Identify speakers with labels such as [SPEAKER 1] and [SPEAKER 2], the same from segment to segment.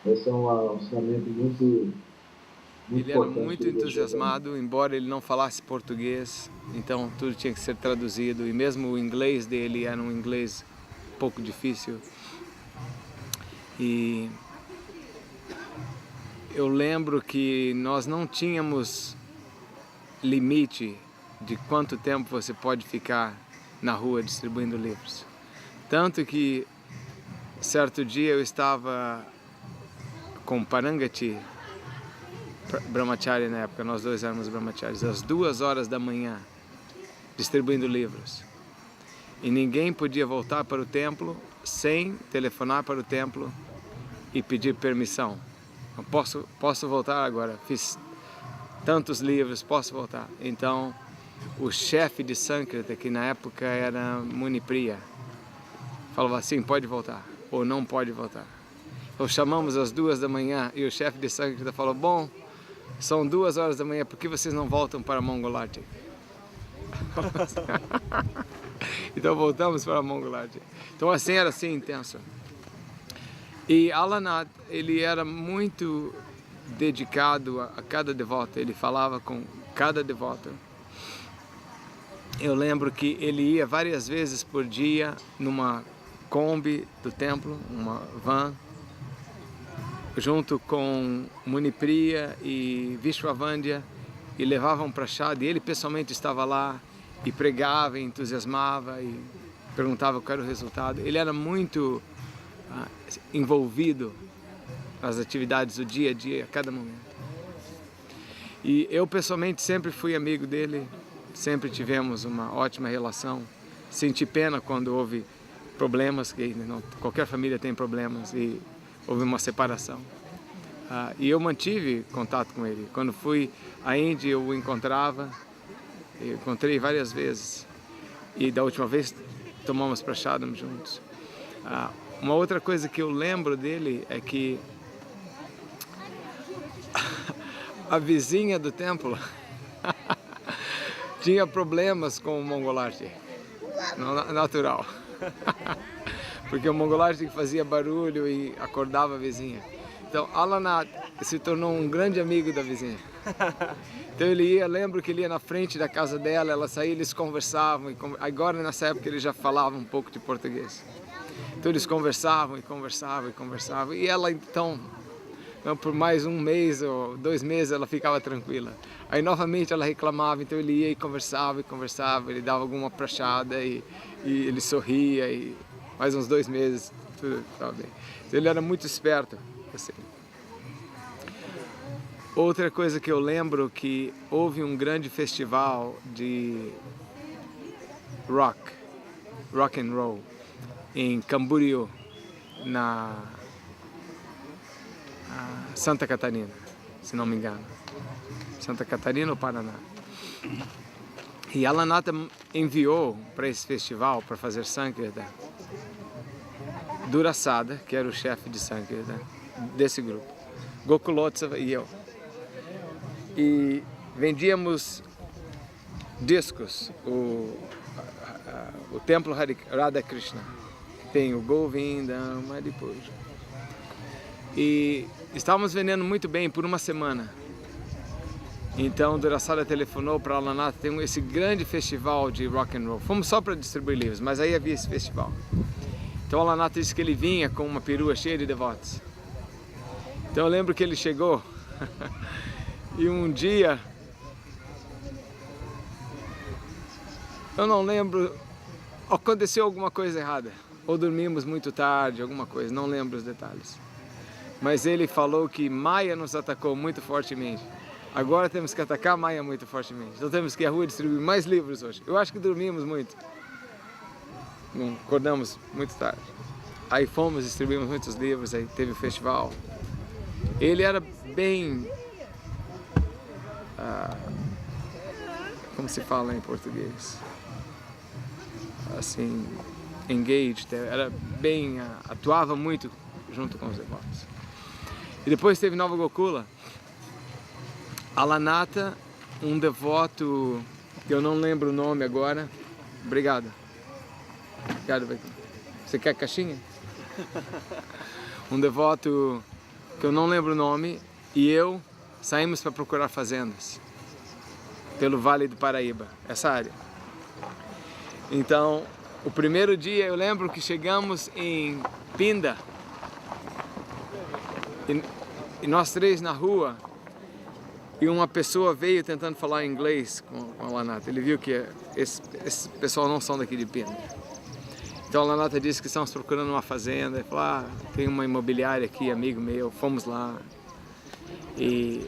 [SPEAKER 1] Esse é um ensinamento muito
[SPEAKER 2] Ele era
[SPEAKER 1] importante que
[SPEAKER 2] muito
[SPEAKER 1] ele deixou para mim.
[SPEAKER 2] entusiasmado, embora ele não falasse português, então tudo tinha que ser traduzido, e mesmo o inglês dele era um inglês um pouco difícil. E eu lembro que nós não tínhamos limite de quanto tempo você pode ficar na rua distribuindo livros. Tanto que certo dia eu estava com Parangati Brahmachari na época, nós dois éramos Brahmacharis, às 2 horas da manhã, distribuindo livros. E ninguém podia voltar para o templo sem telefonar para o templo e pedir permissão. Eu posso voltar agora, fiz tantos livros, posso voltar. Então, o chefe de Sankirtan, que na época era Munipriya, falava assim, pode voltar, ou não pode voltar. Então chamamos às 2 da manhã e o chefe de Sankirtan falou, bom, são 2 horas da manhã, por que vocês não voltam para Mongolati? Então voltamos para Mongolati. Então assim era assim intenso. E Alanat, ele era muito dedicado a cada devoto, ele falava com cada devoto. Eu lembro que ele ia várias vezes por dia numa Kombi do templo, uma van, junto com Munipriya e Vishwavandya, e levavam prashad, e ele pessoalmente estava lá e pregava, e entusiasmava e perguntava qual era o resultado. Ele era muito envolvido nas atividades do dia a dia, a cada momento. E eu pessoalmente sempre fui amigo dele, sempre tivemos uma ótima relação. Senti pena quando houve problemas, que não, qualquer família tem problemas, e houve uma separação. E eu mantive contato com ele. Quando fui à Índia eu o encontrava, eu encontrei várias vezes. E da última vez tomamos prashadam juntos. Uma outra coisa que eu lembro dele é que a vizinha do templo tinha problemas com o Mongolarte, natural. Porque o Mongolarte fazia barulho e acordava a vizinha. Então Alanat se tornou um grande amigo da vizinha. Então ele ia, lembro que ele ia na frente da casa dela, ela saía, eles conversavam. Agora nessa época ele já falava um pouco de português. Então eles conversavam e conversavam e conversavam. E ela então, por mais um mês ou 2 meses, ela ficava tranquila. Aí novamente ela reclamava, então ele ia e conversava, ele dava alguma prachada e ele sorria, e mais uns 2 meses tudo estava bem. Então ele era muito esperto, assim. Outra coisa que eu lembro, que houve um grande festival de rock and roll, em Camboriú, na Santa Catarina, se não me engano. Santa Catarina ou Paraná. E Alanata enviou para esse festival, para fazer Sankirtan, Durasada, que era o chefe de Sankirtan desse grupo, Gokulotsava e eu. E vendíamos discos, o templo Radha Krishna, tem o Govinda, Maripuja. E estávamos vendendo muito bem por uma semana. Então Durasada telefonou para Alanata, tem esse grande festival de rock and roll. Fomos só para distribuir livros, mas aí havia esse festival. Então Alanata disse que ele vinha com uma perua cheia de devotos. Então eu lembro que ele chegou e um dia, eu não lembro, aconteceu alguma coisa errada. Ou dormimos muito tarde, alguma coisa, não lembro os detalhes. Mas ele falou que Maya nos atacou muito fortemente. Agora temos que atacar Maya muito fortemente. Então temos que ir à rua distribuir mais livros hoje. Eu acho que dormimos muito. Acordamos muito tarde. Aí fomos, distribuímos muitos livros, aí teve o festival. Ele era bem... como se fala em português? Assim, engaged, era bem... atuava muito junto com os devotos. E depois teve Nova Gokula. Alanata, um devoto, que eu não lembro o nome agora. Obrigado. Obrigado, Beto. Você quer caixinha? Um devoto que eu não lembro o nome, e eu saímos para procurar fazendas pelo Vale do Paraíba, essa área. Então, o primeiro dia eu lembro que chegamos em Pinda, e nós três na rua, e uma pessoa veio tentando falar inglês com a Lanata. Ele viu que esse pessoal não são daqui de Pinda. Então a Lanata disse que estamos procurando uma fazenda. Ele falou, ah, tem uma imobiliária aqui, amigo meu. Fomos lá. E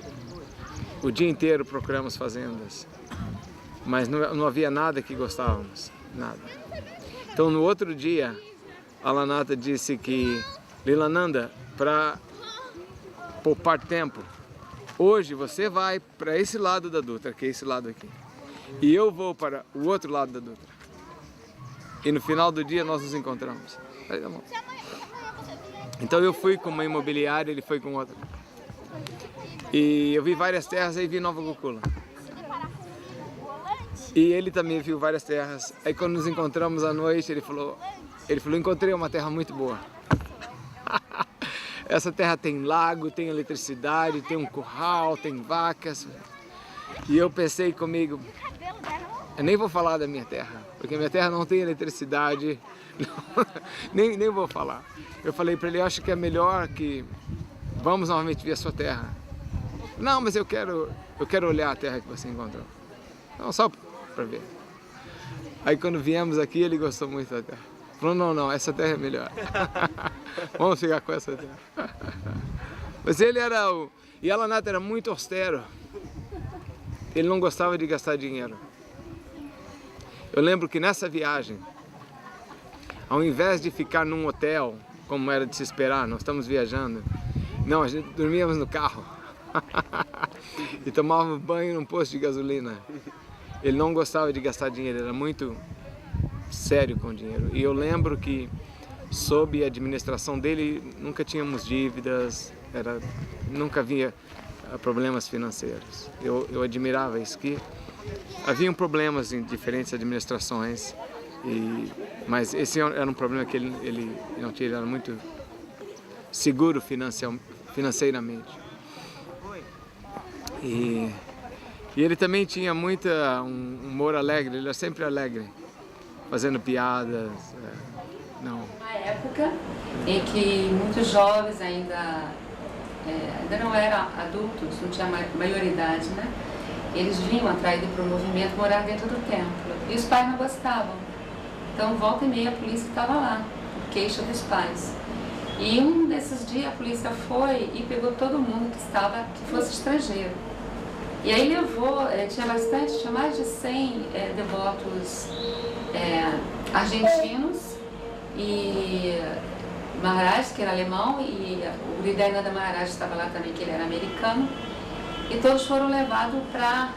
[SPEAKER 2] o dia inteiro procuramos fazendas. Mas não havia nada que gostávamos. Nada. Então no outro dia, a Lanata disse que, Lilananda, para poupar tempo, hoje você vai para esse lado da Dutra, que é esse lado aqui. E eu vou para o outro lado da Dutra. E no final do dia nós nos encontramos. Aí, tá bom. Então eu fui com uma imobiliária, ele foi com outra. E eu vi várias terras, aí vi Nova Gokula. E ele também viu várias terras. Aí quando nos encontramos à noite, ele falou, encontrei uma terra muito boa. Essa terra tem lago, tem eletricidade, tem um curral, tem vacas. E eu pensei comigo, eu nem vou falar da minha terra, porque minha terra não tem eletricidade, nem vou falar. Eu falei para ele, eu acho que é melhor que vamos novamente ver a sua terra. Não, mas eu quero olhar a terra que você encontrou. Não, só para ver. Aí quando viemos aqui, ele gostou muito da terra. Falou, não, essa terra é melhor. Vamos ficar com essa terra. Mas ele era e a Lanata era muito austero. Ele não gostava de gastar dinheiro. Eu lembro que nessa viagem, ao invés de ficar num hotel, como era de se esperar, nós estamos viajando, não, a gente dormíamos no carro. E tomávamos banho num posto de gasolina. Ele não gostava de gastar dinheiro, era muito sério com o dinheiro. E eu lembro que sob a administração dele nunca tínhamos dívidas, nunca havia problemas financeiros. Eu admirava isso, que haviam problemas em diferentes administrações, mas esse era um problema que ele não tinha, ele era muito seguro financeiramente. E ele também tinha um humor alegre, ele era sempre alegre, fazendo piadas, não.
[SPEAKER 3] Uma época em que muitos jovens ainda não eram adultos, não tinha maioridade, né? Eles vinham atraídos para o movimento morar dentro do templo. E os pais não gostavam. Então, volta e meia, a polícia estava lá, por queixa dos pais. E um desses dias a polícia foi e pegou todo mundo que fosse estrangeiro. E aí levou, tinha mais de 100 devotos argentinos e Maharaj, que era alemão, e o Hridayananda Maharaj estava lá também, que ele era americano. E todos foram levados para...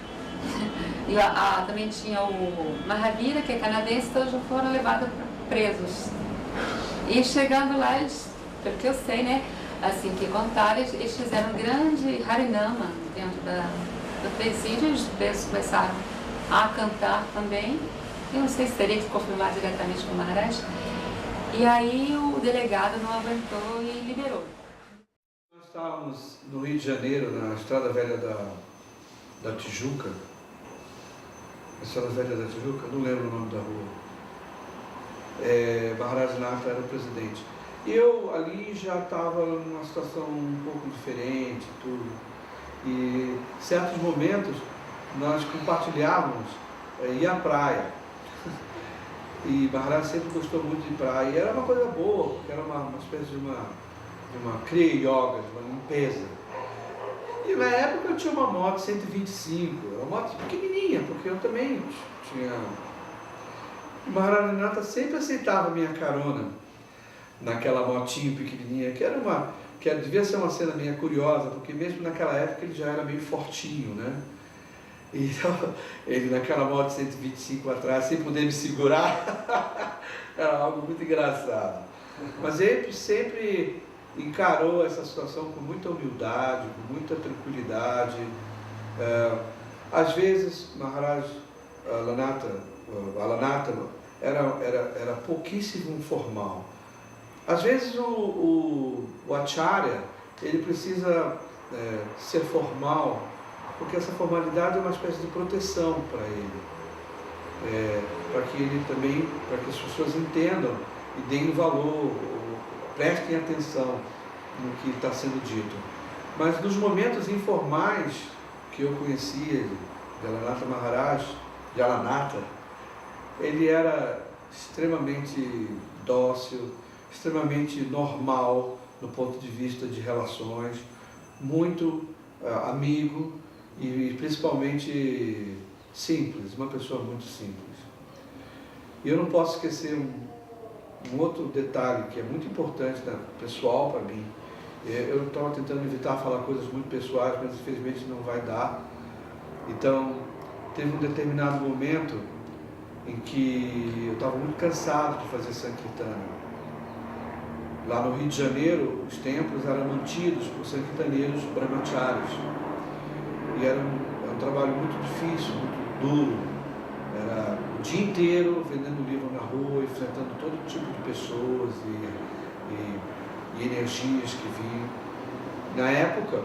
[SPEAKER 3] também tinha o Mahavira, que é canadense, todos foram levados presos. E chegando lá, eles, pelo que eu sei, né, assim que contaram, eles fizeram um grande harinama dentro do presídio, e os presos começaram a cantar também. Eu não sei se teria que confirmar diretamente com o Maharaj. E aí o delegado não aguentou e liberou.
[SPEAKER 1] Nós estávamos no Rio de Janeiro, na Estrada Velha da Tijuca. A Estrada Velha da Tijuca, não lembro o nome da rua. Maharaj Natha era o presidente. E eu ali já estava numa situação um pouco diferente, tudo. E em certos momentos nós compartilhávamos ir à praia. E Maharaj sempre gostou muito de praia. E era uma coisa boa, porque era uma espécie de uma Kriya Yoga, de uma limpeza. E na época eu tinha uma moto 125, era uma moto pequenininha, porque eu também tinha... Maharaj Natha sempre aceitava a minha carona naquela motinha pequenininha, que devia ser uma cena meio curiosa, porque mesmo naquela época ele já era meio fortinho, né? Então, ele naquela moto 125 atrás, sem poder me segurar, era algo muito engraçado. Mas ele sempre encarou essa situação com muita humildade, com muita tranquilidade. Às vezes, Maharaj Lanata era pouquíssimo formal. Às vezes o acharya ele precisa ser formal, porque essa formalidade é uma espécie de proteção para ele, para que ele também, para que as pessoas entendam e deem valor, prestem atenção no que está sendo dito. Mas nos momentos informais que eu conhecia de Alanatha Maharaj, de Alanatha, ele era extremamente dócil, extremamente normal do ponto de vista de relações, muito amigo e principalmente simples, uma pessoa muito simples. E eu não posso esquecer um outro detalhe que é muito importante, né, pessoal para mim. Eu estava tentando evitar falar coisas muito pessoais, mas infelizmente não vai dar. Então, teve um determinado momento em que eu estava muito cansado de fazer Sankirtana. Lá no Rio de Janeiro, os templos eram mantidos por sankirtaneiros brahmacharis. E era um trabalho muito difícil, muito duro. Era o dia inteiro vendendo livro na rua, enfrentando todo tipo de pessoas e energias que vinham. Na época,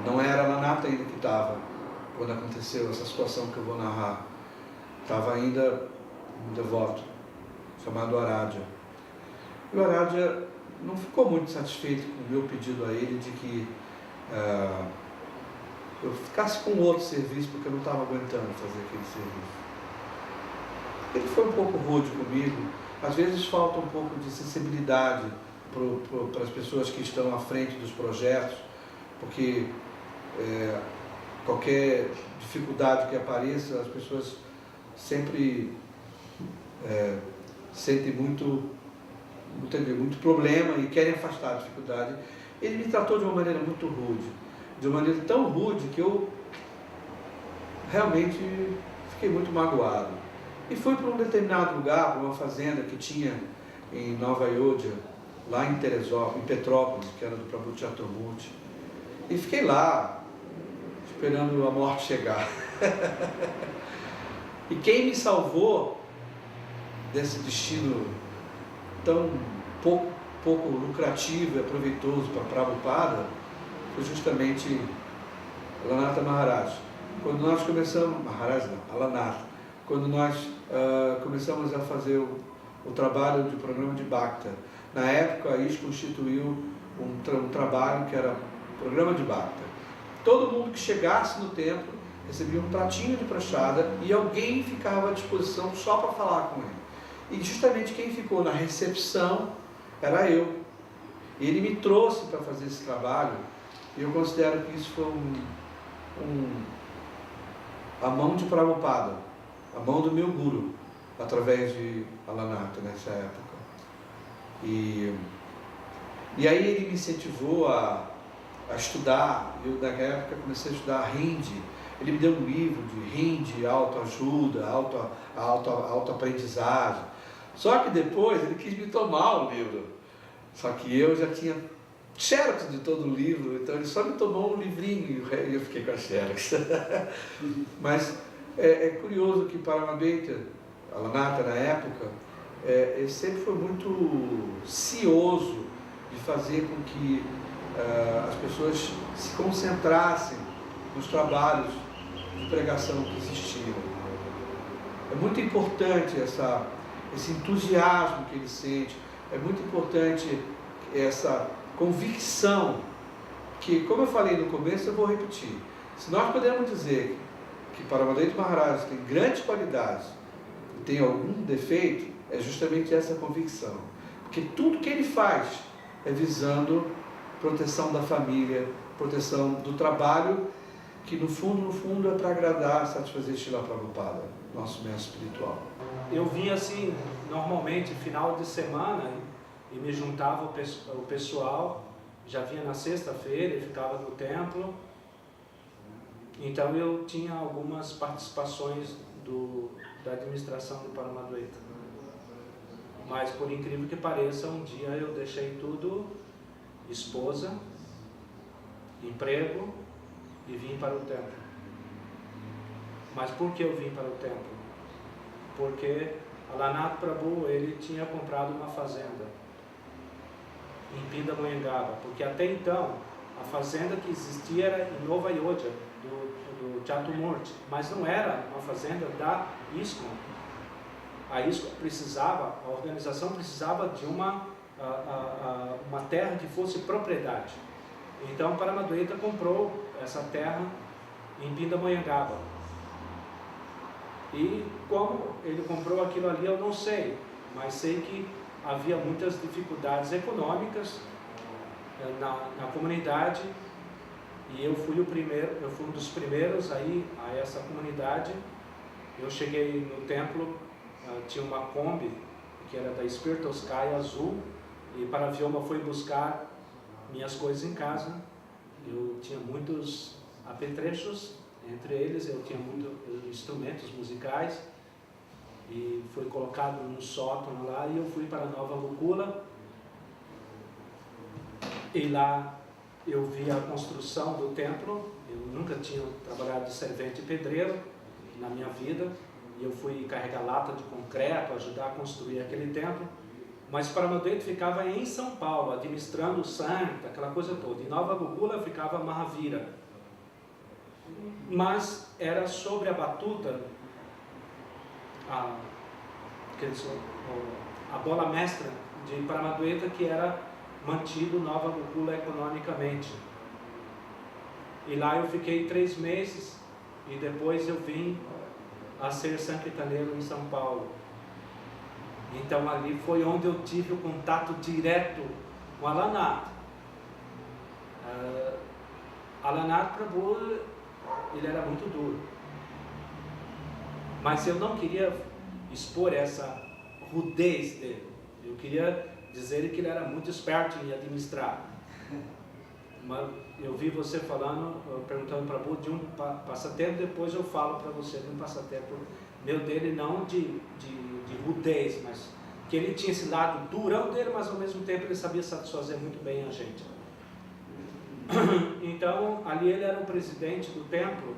[SPEAKER 1] não era Alanatha ainda que estava, quando aconteceu essa situação que eu vou narrar. Estava ainda um devoto, chamado Aradhya. E o Aradhya não ficou muito satisfeito com o meu pedido a ele de que eu ficasse com outro serviço, porque eu não estava aguentando fazer aquele serviço. Ele foi um pouco rude comigo. Às vezes falta um pouco de sensibilidade para as pessoas que estão à frente dos projetos, porque qualquer dificuldade que apareça, as pessoas sempre sentem muito problema e querem afastar a dificuldade. Ele me tratou de uma maneira muito rude, de uma maneira tão rude que eu realmente fiquei muito magoado. E fui para um determinado lugar, para uma fazenda que tinha em Nova Ayodhya, lá em Teresópolis, em Petrópolis, que era do Prabhu Chaturmurti. E fiquei lá, esperando a morte chegar. E quem me salvou desse destino tão pouco lucrativo e aproveitoso para Prabhupada foi justamente Alanatha Maharaj. Quando nós começamos, Maharaj não, Alanatha, quando nós começamos a fazer o trabalho de programa de Bhakta, na época isso constituiu um trabalho que era programa de Bhakta. Todo mundo que chegasse no templo recebia um pratinho de prachada e alguém ficava à disposição só para falar com ele. E justamente quem ficou na recepção era eu. E ele me trouxe para fazer esse trabalho e eu considero que isso foi a mão de Prabhupada, a mão do meu guru, através de Alanatha nessa época. E aí ele me incentivou a estudar. Eu, naquela época, comecei a estudar Hindi. Ele me deu um livro de Hindi, autoajuda, autoaprendizagem. Só que depois ele quis me tomar o livro. Só que eu já tinha xerox de todo o livro, então ele só me tomou um livrinho e eu fiquei com a xerox. Mas é curioso que Paramabhita, Alanatha na época, ele sempre foi muito cioso de fazer com que as pessoas se concentrassem nos trabalhos de pregação que existiam. É muito importante esse entusiasmo que ele sente, é muito importante essa convicção que, como eu falei no começo, eu vou repetir. Se nós podemos dizer que Paramabhita Maharaj tem grandes qualidades e tem algum defeito, é justamente essa convicção. Porque tudo que ele faz é visando proteção da família, proteção do trabalho, que no fundo é para agradar, satisfazer Srila Prabhupada, nosso mestre espiritual.
[SPEAKER 4] Eu vinha assim, normalmente, final de semana, e me juntava o pessoal, já vinha na sexta-feira e ficava no templo. Então eu tinha algumas participações da administração do Paramadvaita. Mas por incrível que pareça, um dia eu deixei tudo, esposa, emprego, e vim para o templo. Mas por que eu vim para o templo? Porque Alanatha Prabhu, ele tinha comprado uma fazenda. em Pindamonhangaba, porque até então a fazenda que existia era em Nova Iodia, do Chatumurti, mas não era uma fazenda da ISKCON. A ISKCON precisava, a organização precisava de uma terra que fosse propriedade. Então Paramaduita comprou essa terra em Pindamonhangaba. E como ele comprou aquilo ali eu não sei, mas sei que havia muitas dificuldades econômicas na comunidade, e eu fui um dos primeiros aí a essa comunidade. Eu cheguei no templo, tinha uma Kombi que era da Spirtovskaya azul, e Paravyoma foi buscar minhas coisas em casa. Eu tinha muitos apetrechos, entre eles eu tinha muitos instrumentos musicais, e foi colocado num sótão lá, e eu fui para Nova Gokula, e lá eu vi a construção do templo. Eu nunca tinha trabalhado de servente pedreiro na minha vida, e eu fui carregar lata de concreto, ajudar a construir aquele templo. Mas Paramaduita ficava em São Paulo, administrando o Santa, aquela coisa toda. Em Nova Gokula ficava Mahavira. Mas era sobre a batuta, a bola mestra de Paramaduita, que era mantido Nova Gokula economicamente. E lá eu fiquei 3 meses, e depois eu vim a ser sankirtaneiro em São Paulo. Então ali foi onde eu tive o contato direto com Alanath. Alanath Prabhu, ele era muito duro, mas eu não queria expor essa rudez dele. Eu queria dizer que ele era muito esperto em administrar. Mas eu vi você falando, perguntando para Prabhu de um passatempo, depois eu falo para você de um passatempo meu dele, não de rudez, mas que ele tinha esse lado durão dele, mas ao mesmo tempo ele sabia satisfazer muito bem a gente. Então ali ele era o presidente do templo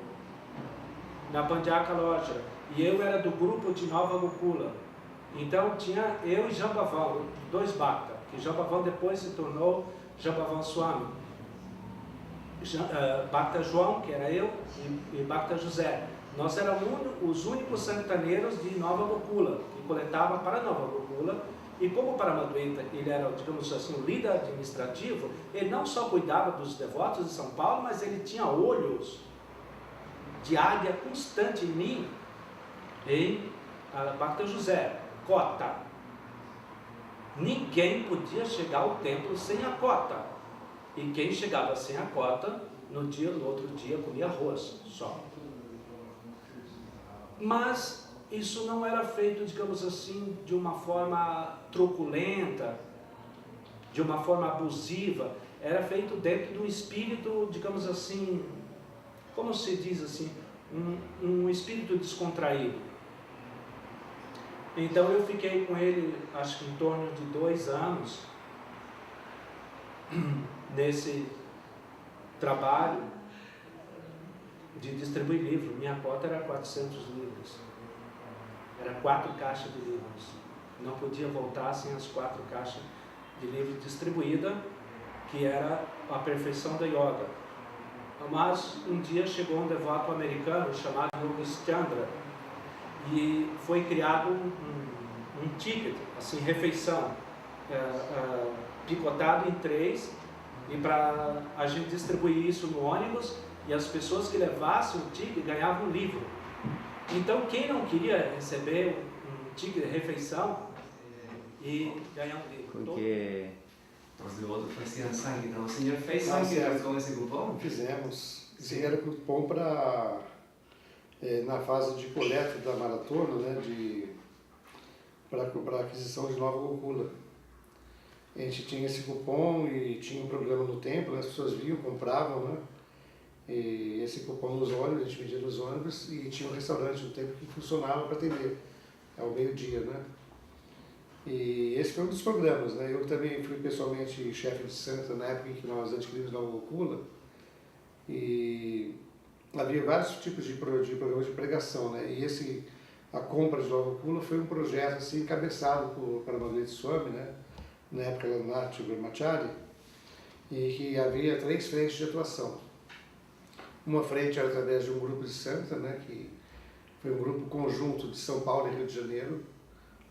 [SPEAKER 4] na Pandyaka Loja, e eu era do grupo de Nova Gokula. Então tinha eu e Jambavan, 2 Bhakta, que Jambavan depois se tornou Jambavan Swami. Bhakta João, que era eu, e Bhakta José. Nós éramos os únicos santaneiros de Nova Gokula, que coletava para Nova Gokula. E como Paramaduita, ele era, digamos assim, o líder administrativo, ele não só cuidava dos devotos de São Paulo, mas ele tinha olhos de águia constante em mim, em Bhakta José, cota. Ninguém podia chegar ao templo sem a cota. E quem chegava sem a cota, no outro dia comia arroz só. Mas isso não era feito, digamos assim, de uma forma truculenta, de uma forma abusiva. Era feito dentro do espírito, digamos assim, como se diz assim, um espírito descontraído. Então eu fiquei com ele, acho que em torno de 2 anos, nesse trabalho de distribuir livros. Minha cota era 400 livros. Era 4 caixas de livros. Não podia voltar sem as 4 caixas de livros distribuídas, que era a perfeição da yoga. Mas um dia chegou um devoto americano chamado Yogesh Chandra, e foi criado um ticket, assim, refeição, picotado em 3, e para a gente distribuir isso no ônibus, e as pessoas que levassem o ticket ganhavam um livro. Então quem não queria receber um ticket de refeição e ganhar um livro?
[SPEAKER 5] Porque os devotos faziam sangue, então o senhor fez sangue com esse cupom?
[SPEAKER 6] Fizemos. Esse era cupom para, na fase de coleta da maratona, né, para aquisição de Nova Gokula. A gente tinha esse cupom e tinha um programa no templo, as pessoas vinham, compravam, né? E esse cupom nos ônibus, a gente vendia nos ônibus, e tinha um restaurante no templo que funcionava para atender ao meio-dia, né? E esse foi um dos programas, né? Eu também fui pessoalmente chefe de santa na época em que nós adquirimos Nova Gokula, e havia vários tipos de programas de pregação, né? E a compra de Nova Gokula foi um projeto assim encabeçado por Paramaduita Swami, né? na época era Nath Brahmachari, e que havia 3 frentes de atuação. Uma frente era através de um grupo de santa, né, que foi um grupo conjunto de São Paulo e Rio de Janeiro.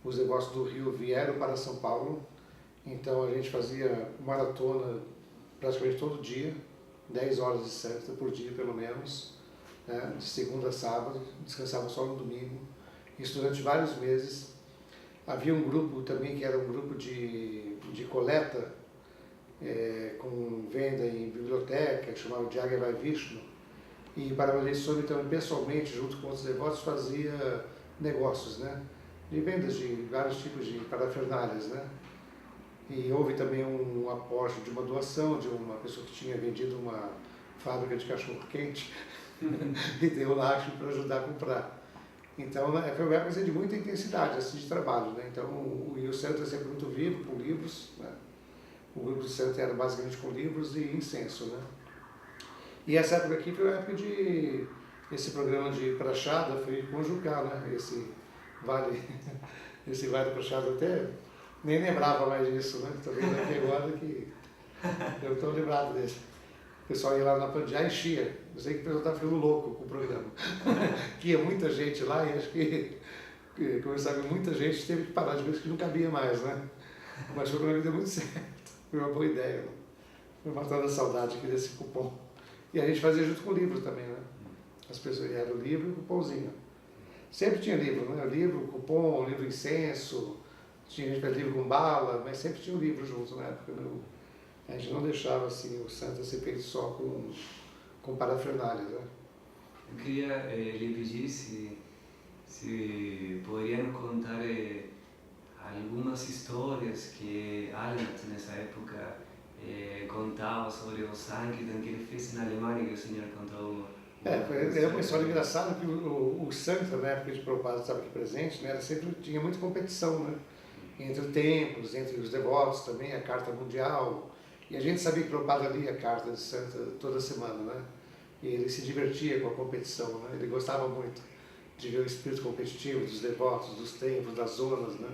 [SPEAKER 6] Os devotos do Rio vieram para São Paulo, então a gente fazia maratona praticamente todo dia, 10 horas de santa por dia pelo menos, né, de segunda a sábado, descansava só no domingo. Isso durante vários meses. Havia um grupo também que era um grupo de coleta, com venda em biblioteca, que chamava de Jagya Vai Vishnu. E Paramahansa Swami também pessoalmente, junto com outros devotos, fazia negócios, né, de vendas de vários tipos de parafernálias, né. E houve também um aporte de uma doação de uma pessoa que tinha vendido uma fábrica de cachorro-quente e deu lá para ajudar a comprar. Então, foi uma época de muita intensidade assim, de trabalho, né? Então, o centro é sempre muito vivo, com livros, né? O grupo do centro era basicamente com livros e incenso, né? E essa época aqui foi a época de... Esse programa de Prachada foi conjugar, né? Esse vale da Prachada até... Nem lembrava mais disso, né? Estou vendo aqui agora que eu estou lembrado desse. O pessoal ia lá na Pandiá e enchia. Eu sei que o pessoal estava ficando louco com o programa. Que ia muita gente lá e acho que começava a muita gente, teve que parar de ver que não cabia mais, né? Mas foi um programa que deu muito certo. Foi uma boa ideia. Né? Foi matando a saudade aqui desse cupom. E a gente fazia junto com o livro também, né? As pessoas eram o livro e o cupomzinho. Sempre tinha livro, né? Livro, cupom, livro incenso. Tinha gente que fazia livro com bala, mas sempre tinha um livro junto na época. Né? A gente não deixava assim, o santo ser feito só com parafernália. Né?
[SPEAKER 5] Eu queria lhe pedir se poderiam contar algumas histórias que Alanat nessa época contava sobre o Sankirtan que ele fez na Alemanha, que o senhor contou.
[SPEAKER 6] É uma história engraçada que o Sankirtan, na época de Prabhupada estava aqui presente, né, sempre tinha muita competição, né? Entre templos, entre os devotos também, a Carta Mundial. E a gente sabia que Prabhupada lia a Carta de Santa toda semana, né? E ele se divertia com a competição, né? Ele gostava muito de ver o espírito competitivo dos devotos, dos templos, das zonas, né?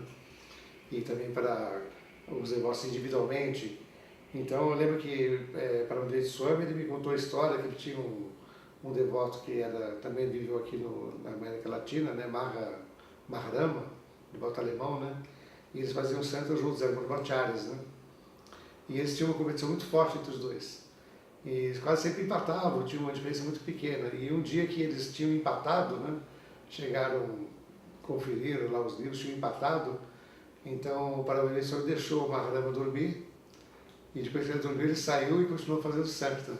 [SPEAKER 6] E também para os devotos individualmente. Então eu lembro que para o Swami ele me contou a história que ele tinha um devoto que também viveu aqui na América Latina, né? Maharama, devoto alemão, né? E eles faziam santo juntos, eram brahmacharis, né? E eles tinham uma competição muito forte entre os dois. E eles quase sempre empatavam, tinha uma diferença muito pequena. E um dia que eles tinham empatado, né? Chegaram, conferiram lá os livros, tinham empatado. Então o Paramahansa deixou o Maharama dormir. E depois que ele dormiu, ele saiu e continuou fazendo santo.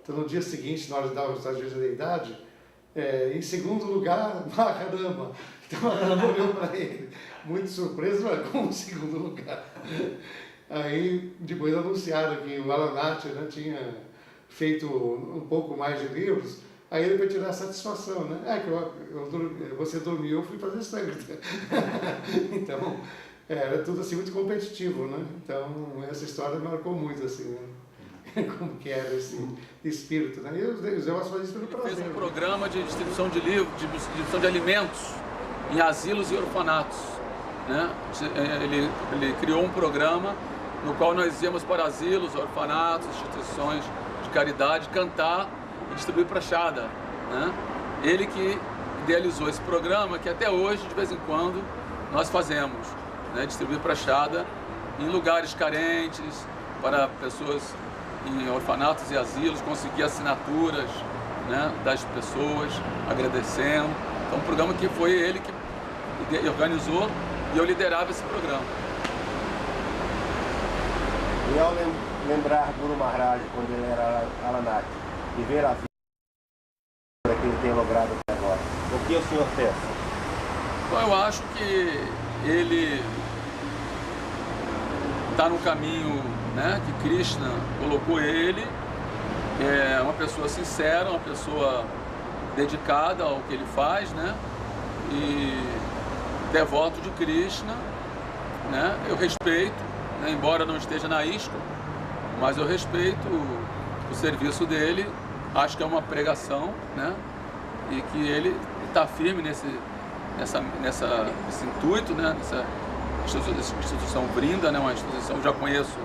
[SPEAKER 6] Então no dia seguinte, na hora de dar o resultado de idade, em segundo lugar, Maharama. Então Maharama olhou para ele, muito surpreso, mas como segundo lugar? Aí depois anunciaram que o Alanat, né, tinha feito um pouco mais de livros, aí ele foi tirar a satisfação, né? Você dormiu, eu fui fazer sangue. Então, era tudo assim muito competitivo, né? Então, essa história marcou muito, assim, né? Como que era esse espírito, né? E os devotos faziam isso pelo prazer.
[SPEAKER 7] Fez um programa de distribuição de livros, de distribuição de alimentos em asilos e orfanatos, né? Ele criou um programa no qual nós íamos para asilos, orfanatos, instituições de caridade, cantar e distribuir prachada, né? Ele que idealizou esse programa que até hoje, de vez em quando, nós fazemos, né? Distribuir prachada em lugares carentes, para pessoas em orfanatos e asilos, conseguir assinaturas, né, das pessoas, agradecendo. Então, um programa que foi ele que organizou e eu liderava esse programa.
[SPEAKER 8] E ao lembrar Guru Maharaj, quando ele era Alanat, e ver a vida que ele tem logrado até agora, o que o senhor pensa?
[SPEAKER 7] Bom, eu acho que ele está no caminho, né, que Krishna colocou ele. É uma pessoa sincera, uma pessoa dedicada ao que ele faz, né, e devoto de Krishna, né. Eu respeito, né, embora não esteja na ISKCON, mas eu respeito o serviço dele. Acho que é uma pregação, né, e que ele está firme nesse intuito, né, nessa instituição Vrinda, né, uma instituição que eu já conheço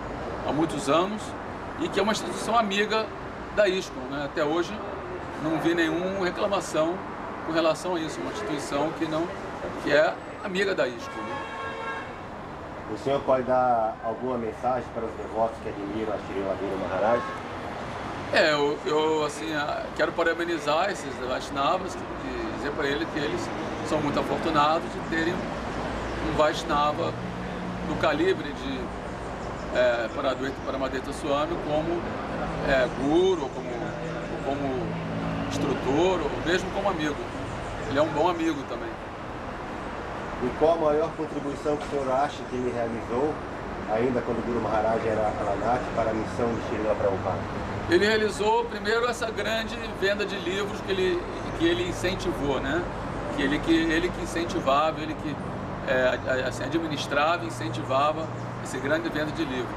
[SPEAKER 7] há muitos anos e que é uma instituição amiga da ISKCON, né? Até hoje não vi nenhuma reclamação com relação a isso, uma instituição que é amiga da ISKCON. Né?
[SPEAKER 8] O senhor pode dar alguma mensagem para os devotos que admiram a Sri Ravina Maharaj?
[SPEAKER 7] Eu assim, quero parabenizar esses Vaishnavas e dizer para eles que eles são muito afortunados de terem um Vaishnava do calibre de Paramadetta Swami como guru, ou como instrutor, ou mesmo como amigo. Ele é um bom amigo também.
[SPEAKER 8] E qual a maior contribuição que o senhor acha que ele realizou, ainda quando o Guru Maharaj era Alanat, para a missão de Srila Prabhupada?
[SPEAKER 7] Ele realizou primeiro essa grande venda de livros que ele incentivou, né? Ele que incentivava, ele que assim, administrava e incentivava essa grande venda de livros.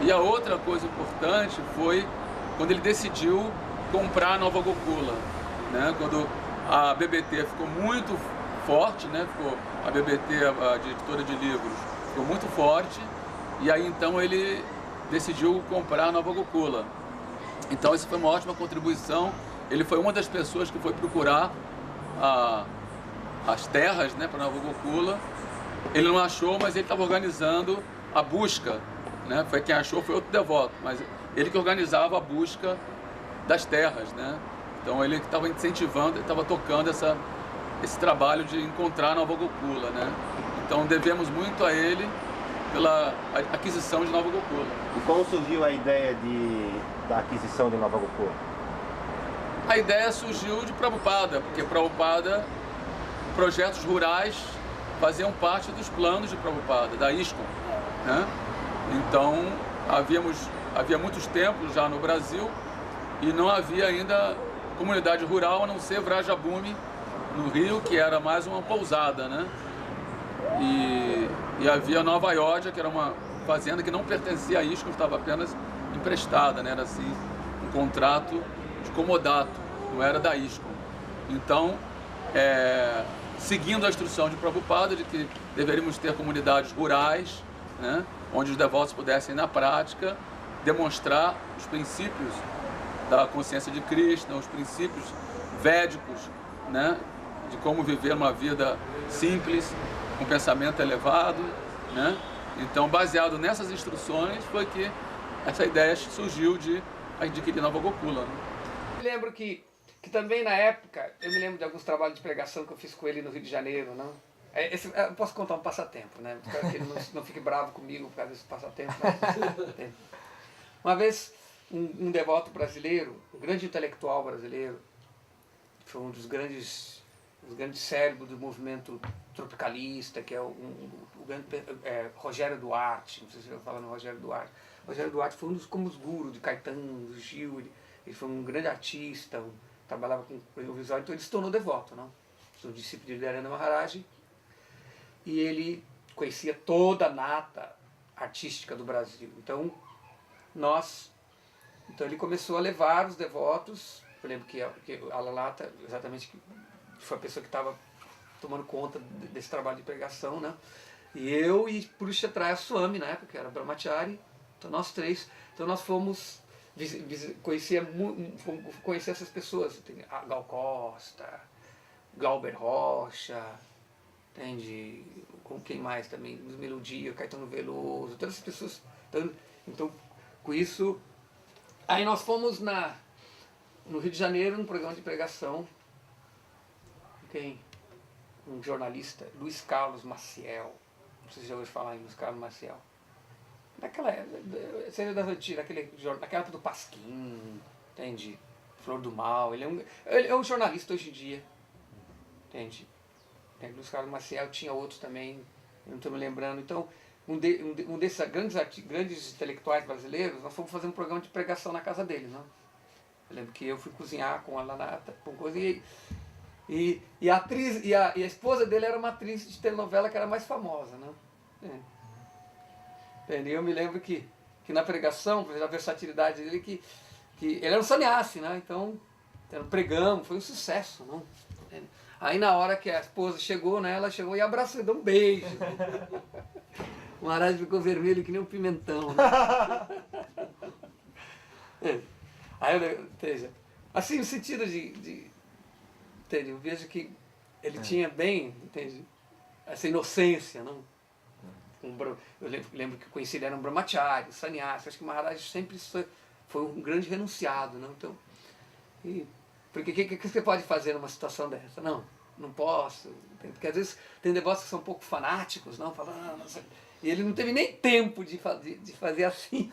[SPEAKER 7] E a outra coisa importante foi quando ele decidiu comprar a Nova Gokula, né? Quando a BBT ficou muito forte, né? A BBT, a editora de livros, ficou muito forte, e aí então ele decidiu comprar a Nova Gokula. Então isso foi uma ótima contribuição. Ele foi uma das pessoas que foi procurar as terras, né, para a Nova Gokula. Ele não achou, mas ele estava organizando a busca, né? Foi quem achou, foi outro devoto, mas ele que organizava a busca das terras, né? Então ele estava incentivando, ele estava tocando esse trabalho de encontrar a Nova Gokula, né? Então devemos muito a ele pela aquisição de Nova Gokula.
[SPEAKER 8] E como surgiu a ideia da aquisição de Nova Gokula?
[SPEAKER 7] A ideia surgiu de Prabhupada, porque Prabhupada, projetos rurais faziam parte dos planos de Prabhupada, da ISKCON, né? Então havia muitos templos já no Brasil e não havia ainda comunidade rural, a não ser Vrajabhumi, no Rio, que era mais uma pousada, né? E havia Nova Ayodhya, que era uma fazenda que não pertencia a ISKCON, estava apenas emprestada, né? Era assim, um contrato de comodato, não era da ISKCON. Então, seguindo a instrução de Prabhupada de que deveríamos ter comunidades rurais, né? Onde os devotos pudessem, na prática, demonstrar os princípios da consciência de Krishna, os princípios védicos, né? De como viver uma vida simples, com pensamento elevado, né? Então, baseado nessas instruções, foi que essa ideia surgiu de adquirir Nova Gokula. Né?
[SPEAKER 2] Eu lembro que também na época, eu me lembro de alguns trabalhos de pregação que eu fiz com ele no Rio de Janeiro, não? Eu posso contar um passatempo, né? Espero que ele não fique bravo comigo por causa desse passatempo. Mas... Uma vez, um devoto brasileiro, um grande intelectual brasileiro, foi um dos grandes cérebros do movimento tropicalista, que é o grande Rogério Duarte, não sei se eu falo no Rogério Duarte. Rogério Duarte foi um dos como os gurus de Caetano, do Gil, ele foi um grande artista, trabalhava com o visual, então ele se tornou devoto, não? Sou discípulo de Hridayananda Maharaj, e ele conhecia toda a nata artística do Brasil. Então ele começou a levar os devotos. Eu lembro que a Lalata, exatamente, foi a pessoa que estava tomando conta desse trabalho de pregação, né? E eu e Purushatraya Swami, na época, que era Brahmachari, então nós três, então nós fomos conhecer essas pessoas. Tem a Gal Costa, Glauber Rocha, entende? Com quem mais também? Luiz Melodia, Caetano Veloso, todas essas pessoas. Então, com isso, aí nós fomos no Rio de Janeiro, num programa de pregação. Um jornalista, Luiz Carlos Maciel. Não sei se já ouviu falar em Luiz Carlos Maciel. Naquela série das antigas, naquela época do Pasquim, entende? Flor do Mal. Ele é um jornalista hoje em dia, entende? Luiz Carlos Maciel, tinha outros também, eu não estou me lembrando. Então, um desses grandes intelectuais brasileiros, nós fomos fazer um programa de pregação na casa dele, não? Eu lembro que eu fui cozinhar com a Lanata, com coisa, e a atriz, e a esposa dele era uma atriz de telenovela que era mais famosa, né? Entendeu? Eu me lembro que na pregação, a versatilidade dele, que ele era um sannyasi, né? Então pregamos, foi um sucesso, não?
[SPEAKER 9] Aí na hora que a esposa chegou, né, ela chegou e abraçou, deu um beijo. O Maharaj ficou vermelho que nem um pimentão. Né? Aí eu, entende? Assim, no sentido de entende? Eu vejo que ele tinha bem, entende? Essa inocência, não? Eu lembro que eu conheci ele, era um brahmachari, sannyasi. Acho que o Maharaj sempre foi um grande renunciado, não? Então, porque o que você pode fazer numa situação dessa? Não posso. Porque às vezes tem devotos que são um pouco fanáticos, não? Falando, e ele não teve nem tempo de fazer assim.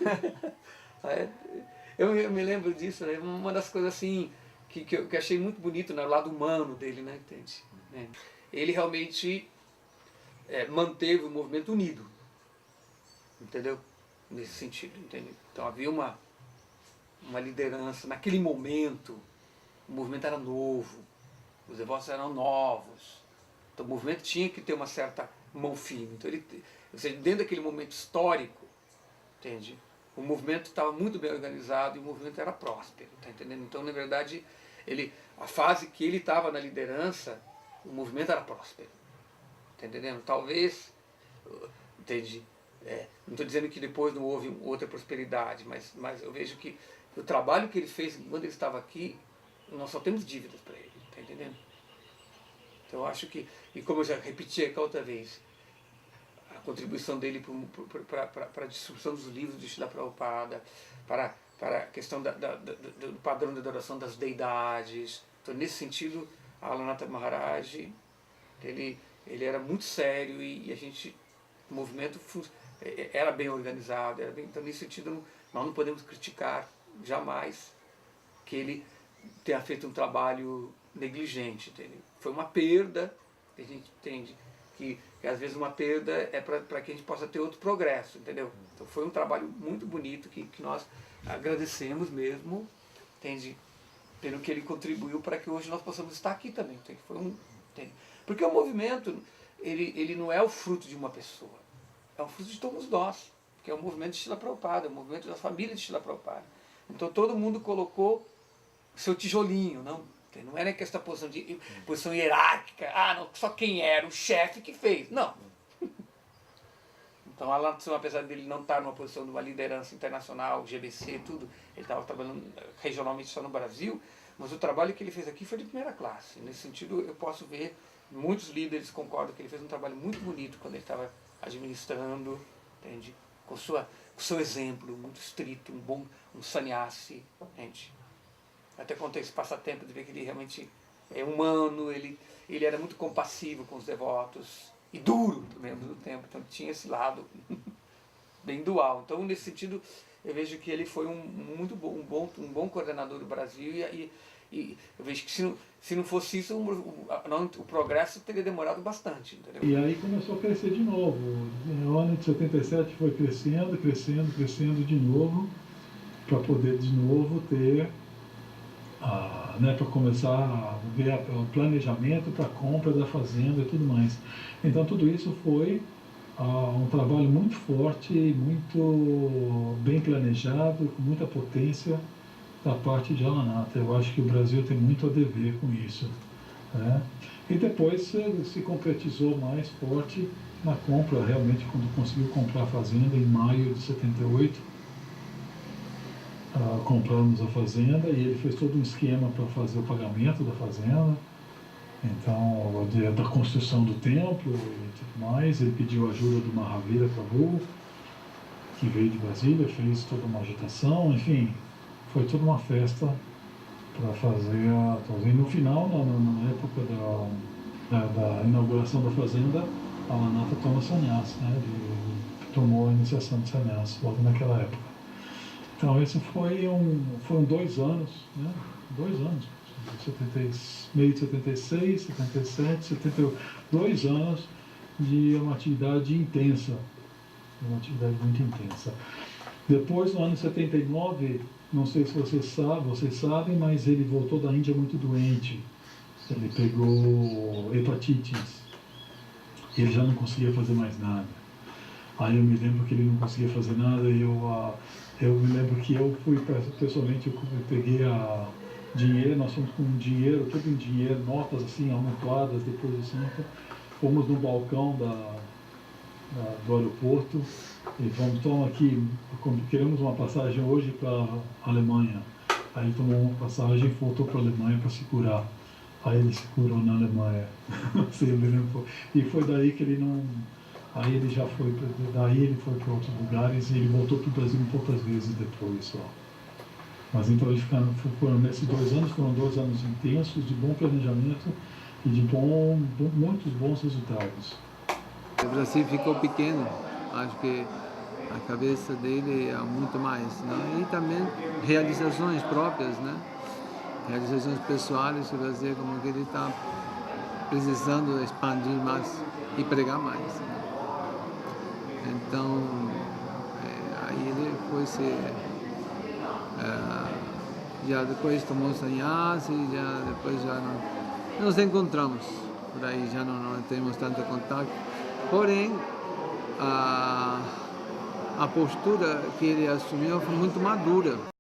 [SPEAKER 9] Eu me lembro disso, né? Uma das coisas assim que eu achei muito bonito no lado humano dele, né? Entende? Ele realmente manteve o movimento unido, entendeu? Nesse sentido, entende? Então havia uma liderança, naquele momento o movimento era novo, os devotos eram novos, então o movimento tinha que ter uma certa mão firme. Então dentro daquele momento histórico, entende? O movimento estava muito bem organizado e o movimento era próspero, tá entendendo? Então, na verdade, a fase que ele estava na liderança, o movimento era próspero, tá entendendo? Talvez, entende? Não estou dizendo que depois não houve outra prosperidade, mas eu vejo que o trabalho que ele fez quando ele estava aqui, nós só temos dívidas para ele, tá entendendo? Então, eu acho que, e como eu já repeti aqui outra vez, a contribuição dele para a distribuição dos livros de Srila Prabhupada, para a questão do padrão de adoração das deidades. Então, nesse sentido, a Alanatha Maharaj, ele era muito sério e o movimento era bem organizado. Então, nesse sentido, nós não podemos criticar jamais que ele tenha feito um trabalho negligente. Entende? Foi uma perda, a gente entende, que às vezes uma perda é para que a gente possa ter outro progresso, entendeu? Então foi um trabalho muito bonito que nós agradecemos mesmo, entende? Pelo que ele contribuiu para que hoje nós possamos estar aqui também. Entende? Entende? Porque o movimento, ele não é o fruto de uma pessoa, é o fruto de todos nós, que é o movimento de Srila Prabhupada, é o movimento da família de Srila Prabhupada. Então todo mundo colocou o seu tijolinho, não? Não era que essa posição hierárquica, não, só quem era o chefe que fez. Não. Então, apesar dele não estar numa posição de uma liderança internacional, GBC, tudo, ele estava trabalhando regionalmente só no Brasil, mas o trabalho que ele fez aqui foi de primeira classe. Nesse sentido, eu posso ver, muitos líderes concordam que ele fez um trabalho muito bonito quando ele estava administrando, entende? Com o seu exemplo muito estrito, um sannyasi, entende? Até contei esse passatempo de ver que ele realmente é humano, ele era muito compassivo com os devotos e duro também ao mesmo tempo, então tinha esse lado bem dual. Então, nesse sentido, eu vejo que ele foi um bom coordenador do Brasil e eu vejo que se não fosse isso, o progresso teria demorado bastante. Entendeu?
[SPEAKER 10] E aí começou a crescer de novo. No ano de 77 foi crescendo de novo, para poder de novo ter... para começar a ver o planejamento para a compra da fazenda e tudo mais. Então tudo isso foi um trabalho muito forte, muito bem planejado, com muita potência da parte de Alanatha. Eu acho que o Brasil tem muito a dever com isso. Né? E depois se concretizou mais forte na compra, realmente, quando conseguiu comprar a fazenda em maio de 78. Compramos a fazenda e ele fez todo um esquema para fazer o pagamento da fazenda, então da construção do templo e tudo mais. Ele pediu ajuda do Mahavira Prabhu, que veio de Brasília, fez toda uma agitação, enfim, foi toda uma festa para fazer a fazenda. No final, na época da inauguração da fazenda, a Alanatha toma sannyas, né? Tomou a iniciação de sannyas logo naquela época. Então, esse foram 2 anos, né? 2 anos, meio de 76, 77, 72 anos de uma atividade intensa, uma atividade muito intensa. Depois, no ano 79, não sei se vocês sabem, mas ele voltou da Índia muito doente. Ele pegou hepatites, e ele já não conseguia fazer mais nada. Aí eu me lembro que ele não conseguia fazer nada e eu me lembro que eu fui pessoalmente, eu peguei dinheiro, nós fomos com dinheiro, tudo em dinheiro, notas assim, amontoadas depois assim. Então, fomos no balcão do aeroporto e falamos, toma aqui, queremos uma passagem hoje para a Alemanha. Aí ele tomou uma passagem e voltou para a Alemanha para se curar. Aí ele se curou na Alemanha. E foi daí que ele não... Aí ele já foi, daí ele foi para outros lugares e ele voltou para o Brasil poucas vezes depois só. Mas então eles foram nesses 2 anos, foram 2 anos intensos, de bom planejamento e de muitos bons resultados.
[SPEAKER 2] O Brasil ficou pequeno, acho que a cabeça dele é muito mais, né? E também realizações próprias, né? Realizações pessoais que o Brasil, como que ele está precisando expandir mais e pregar mais, né? Então, aí ele foi já depois tomou sannyasi, já depois já não nos encontramos, por aí já não temos tanto contato. Porém, a postura que ele assumiu foi muito madura.